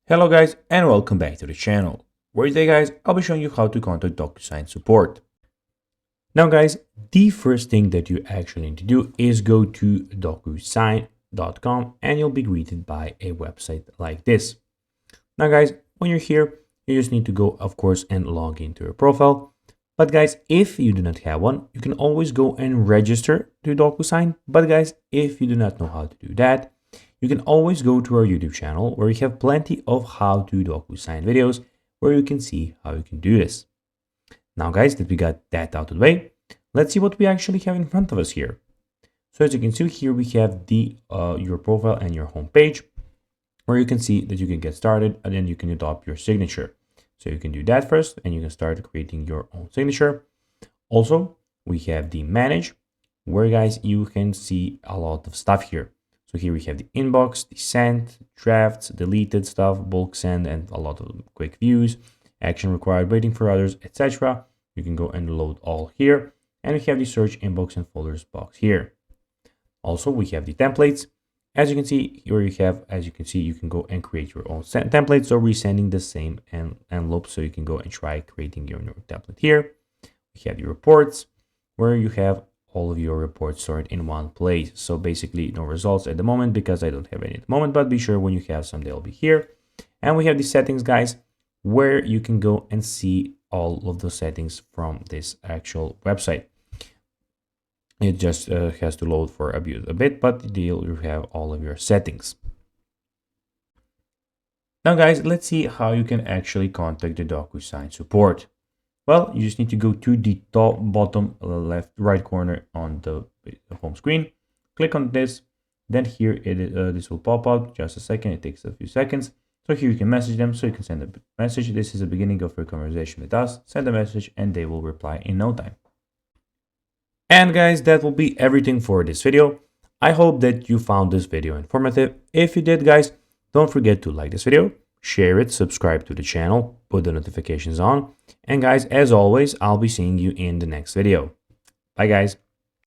Hello guys and welcome back to the channel, where today guys I'll be showing you how to contact DocuSign support. Now guys, the first thing that you actually need to do is go to docusign.com and you'll be greeted by a website like this. Now guys, when you're here, you just need to go of course and log into your profile. But guys, if you do not have one, you can always go and register to DocuSign. But guys, if you do not know how to do that, you can always go to our YouTube channel where we have plenty of how to DocuSign videos where you can see how you can do this. Now guys, that we got that out of the way, let's see what we actually have in front of us here. So as you can see here, we have your profile and your home page where you can see that you can get started and then you can adopt your signature. So you can do that first and you can start creating your own signature. Also, we have the manage where guys, you can see a lot of stuff here. So here we have the inbox, the sent, drafts, deleted stuff, bulk send, and a lot of quick views, action required, waiting for others, etc. You can go and load all here. And we have the search inbox and folders box here. Also, we have the templates. As you can see, here you have, you can go and create your own templates. So resending the same envelope. So you can go and try creating your new template here. We have your reports where you have all of your reports stored in one place. So basically no results at the moment because I don't have any at the moment, but be sure when you have some, they'll be here. And we have the settings guys, where you can go and see all of the settings from this actual website. It just has to load for a bit, but you have all of your settings. Now guys, let's see how you can actually contact the DocuSign support. Well, you just need to go to the top bottom right corner on the home screen. Click on this. Then here this will pop up. Just a second. It takes a few seconds. So here you can message them. So you can send a message. This is the beginning of your conversation with us. Send a message and they will reply in no time. And guys, that will be everything for this video. I hope that you found this video informative. If you did guys, don't forget to like this video, share it, subscribe to the channel, put the notifications on. And guys, as always, I'll be seeing you in the next video. Bye guys.